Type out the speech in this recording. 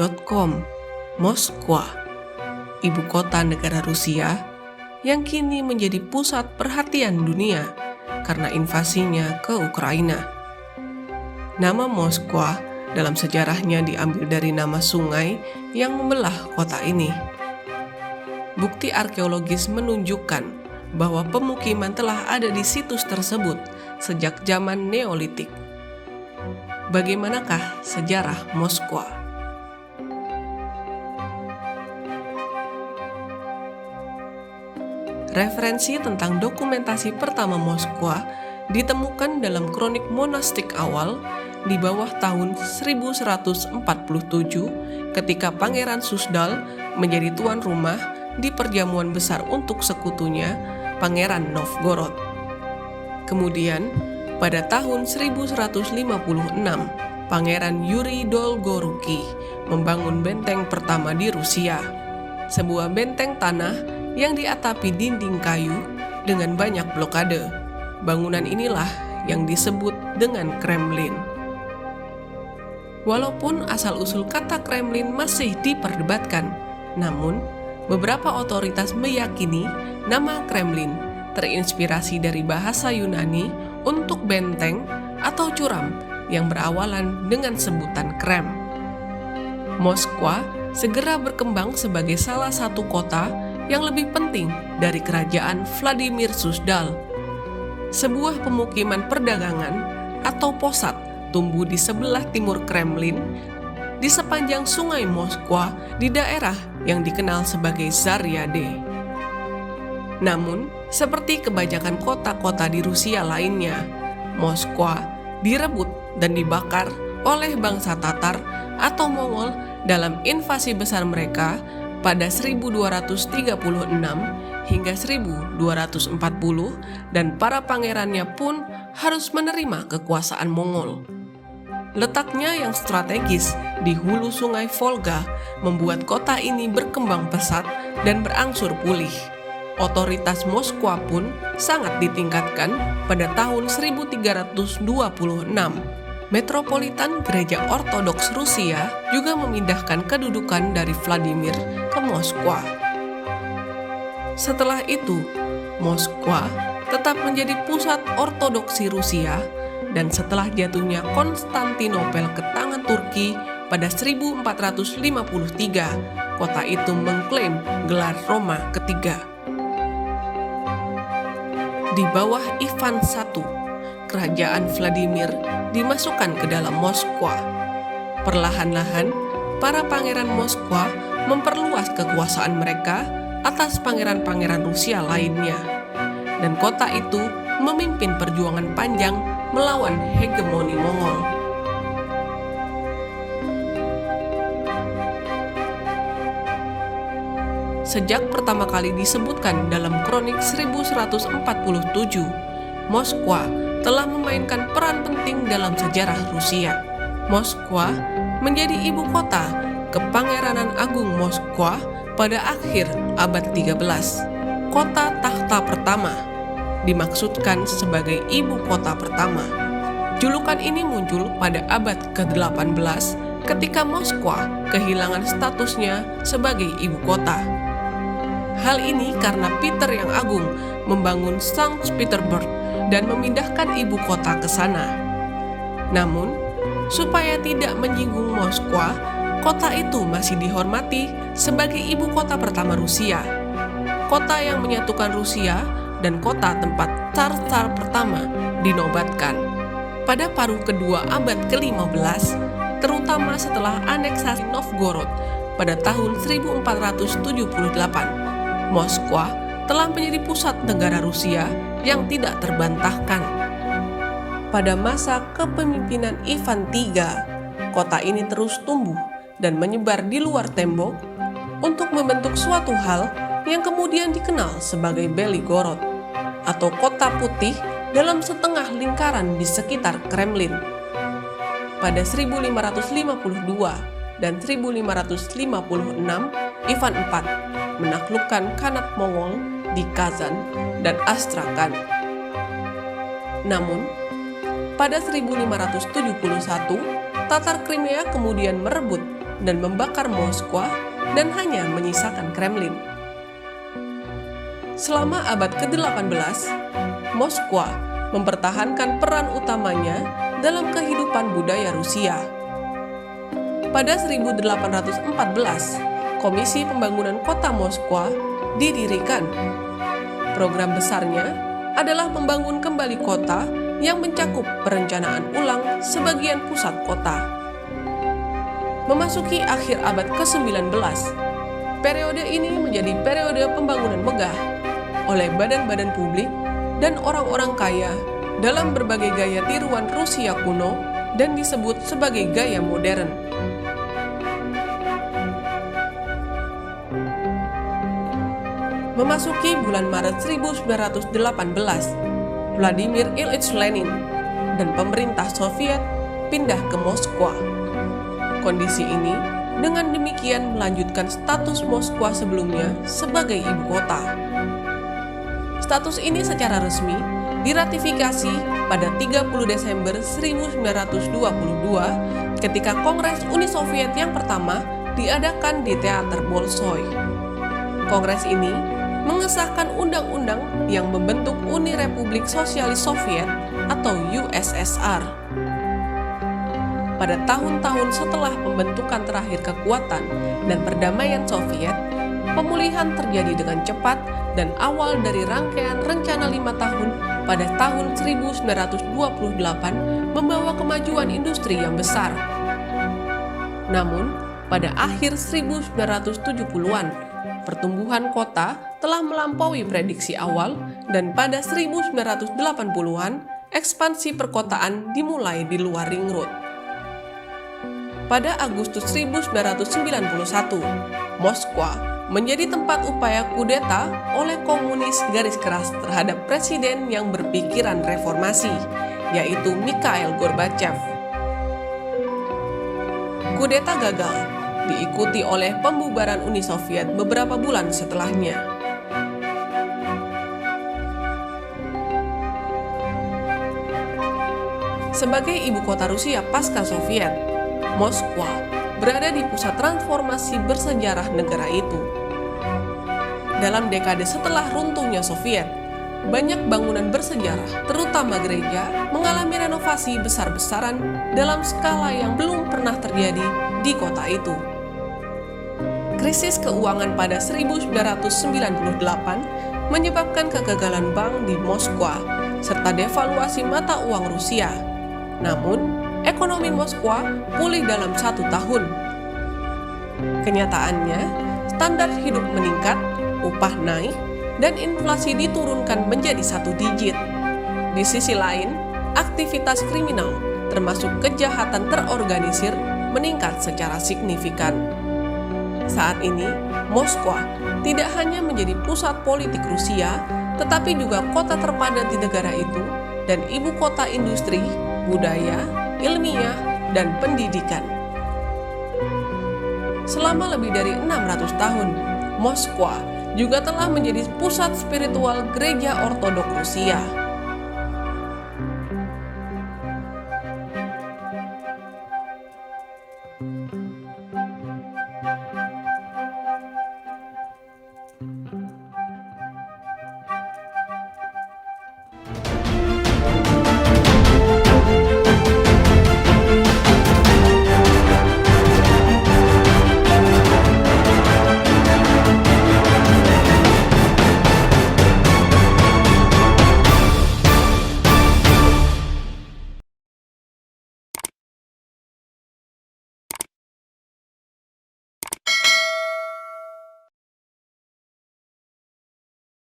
Detik.com, Moskwa, ibu kota negara Rusia yang kini menjadi pusat perhatian dunia karena invasinya ke Ukraina. Nama Moskwa dalam sejarahnya diambil dari nama sungai yang membelah kota ini. Bukti arkeologis menunjukkan bahwa pemukiman telah ada di situs tersebut sejak zaman Neolitik. Bagaimanakah sejarah Moskwa? Referensi tentang dokumentasi pertama Moskwa ditemukan dalam kronik monastik awal di bawah tahun 1147 ketika Pangeran Susdal menjadi tuan rumah di perjamuan besar untuk sekutunya, Pangeran Novgorod. Kemudian, pada tahun 1156, Pangeran Yuri Dolgoruki membangun benteng pertama di Rusia, sebuah benteng tanah yang diatapi dinding kayu dengan banyak blokade. Bangunan inilah yang disebut dengan Kremlin. Walaupun asal-usul kata Kremlin masih diperdebatkan, namun beberapa otoritas meyakini nama Kremlin terinspirasi dari bahasa Yunani untuk benteng atau curam yang berawalan dengan sebutan Krem. Moskwa segera berkembang sebagai salah satu kota yang lebih penting dari kerajaan Vladimir Susdal. Sebuah pemukiman perdagangan atau posat tumbuh di sebelah timur Kremlin di sepanjang sungai Moskwa di daerah yang dikenal sebagai Zaryade. Namun, seperti kebanyakan kota-kota di Rusia lainnya, Moskwa direbut dan dibakar oleh bangsa Tatar atau Mongol dalam invasi besar mereka pada 1236 hingga 1240, dan para pangerannya pun harus menerima kekuasaan Mongol. Letaknya yang strategis di hulu sungai Volga membuat kota ini berkembang pesat dan berangsur pulih. Otoritas Moskwa pun sangat ditingkatkan pada tahun 1326. Metropolitan Gereja Ortodoks Rusia juga memindahkan kedudukan dari Vladimir ke Moskwa. Setelah itu, Moskwa tetap menjadi pusat ortodoksi Rusia, dan setelah jatuhnya Konstantinopel ke tangan Turki pada 1453, kota itu mengklaim gelar Roma ketiga. Di bawah Ivan I, kerajaan Vladimir dimasukkan ke dalam Moskwa. Perlahan-lahan, para pangeran Moskwa memperluas kekuasaan mereka atas pangeran-pangeran Rusia lainnya, dan kota itu memimpin perjuangan panjang melawan hegemoni Mongol. Sejak pertama kali disebutkan dalam kronik 1147, Moskwa telah memainkan peran penting dalam sejarah Rusia. Moskwa menjadi ibu kota Kepangeranan Agung Moskwa pada akhir abad 13. Kota takhta pertama dimaksudkan sebagai ibu kota pertama. Julukan ini muncul pada abad ke-18 ketika Moskwa kehilangan statusnya sebagai ibu kota. Hal ini karena Peter yang Agung membangun Sankt Petersburg dan memindahkan ibu kota ke sana. Namun, supaya tidak menyinggung Moskwa, kota itu masih dihormati sebagai ibu kota pertama Rusia, kota yang menyatukan Rusia dan kota tempat Tsar-Tsar pertama dinobatkan. Pada paruh kedua abad ke-15, terutama setelah aneksasi Novgorod pada tahun 1478, Moskwa telah menjadi pusat negara Rusia yang tidak terbantahkan. Pada masa kepemimpinan Ivan III, kota ini terus tumbuh dan menyebar di luar tembok untuk membentuk suatu hal yang kemudian dikenal sebagai Belgorod, atau kota putih dalam setengah lingkaran di sekitar Kremlin. Pada 1552 dan 1556, Ivan IV menaklukkan Khanat Mongol di Kazan dan Astrakhan. Namun, pada 1571, Tatar Crimea kemudian merebut dan membakar Moskwa dan hanya menyisakan Kremlin. Selama abad ke-18, Moskwa mempertahankan peran utamanya dalam kehidupan budaya Rusia. Pada 1814, Komisi Pembangunan Kota Moskwa didirikan. Program besarnya adalah membangun kembali kota yang mencakup perencanaan ulang sebagian pusat kota. Memasuki akhir abad ke-19, periode ini menjadi periode pembangunan megah oleh badan-badan publik dan orang-orang kaya dalam berbagai gaya tiruan Rusia kuno dan disebut sebagai gaya modern. Memasuki bulan Maret 1918, Vladimir Ilyich Lenin dan pemerintah Soviet pindah ke Moskwa. Kondisi ini dengan demikian melanjutkan status Moskwa sebelumnya sebagai ibu kota. Status ini secara resmi diratifikasi pada 30 Desember 1922 ketika Kongres Uni Soviet yang pertama diadakan di Teater Bolshoi. Kongres ini mengesahkan undang-undang yang membentuk Uni Republik Sosialis Soviet atau USSR. Pada tahun-tahun setelah pembentukan terakhir kekuatan dan perdamaian Soviet, pemulihan terjadi dengan cepat dan awal dari rangkaian rencana 5 tahun pada tahun 1928 membawa kemajuan industri yang besar. Namun, pada akhir 1970-an, pertumbuhan kota telah melampaui prediksi awal dan pada 1980-an, ekspansi perkotaan dimulai di luar ring road. Pada Agustus 1991, Moskwa menjadi tempat upaya kudeta oleh komunis garis keras terhadap presiden yang berpikiran reformasi, yaitu Mikhail Gorbachev. Kudeta gagal, diikuti oleh pembubaran Uni Soviet beberapa bulan setelahnya. Sebagai ibu kota Rusia pasca Soviet, Moskwa berada di pusat transformasi bersejarah negara itu. Dalam dekade setelah runtuhnya Soviet, banyak bangunan bersejarah, terutama gereja, mengalami renovasi besar-besaran dalam skala yang belum pernah terjadi di kota itu. Krisis keuangan pada 1998 menyebabkan kegagalan bank di Moskwa serta devaluasi mata uang Rusia. Namun, ekonomi Moskwa pulih dalam 1 tahun. Kenyataannya, standar hidup meningkat, upah naik, dan inflasi diturunkan menjadi 1 digit. Di sisi lain, aktivitas kriminal, termasuk kejahatan terorganisir, meningkat secara signifikan. Saat ini, Moskwa tidak hanya menjadi pusat politik Rusia, tetapi juga kota terpadat di negara itu dan ibu kota industri, budaya, ilmiah, dan pendidikan. Selama lebih dari 600 tahun, Moskwa juga telah menjadi pusat spiritual gereja Ortodok Rusia.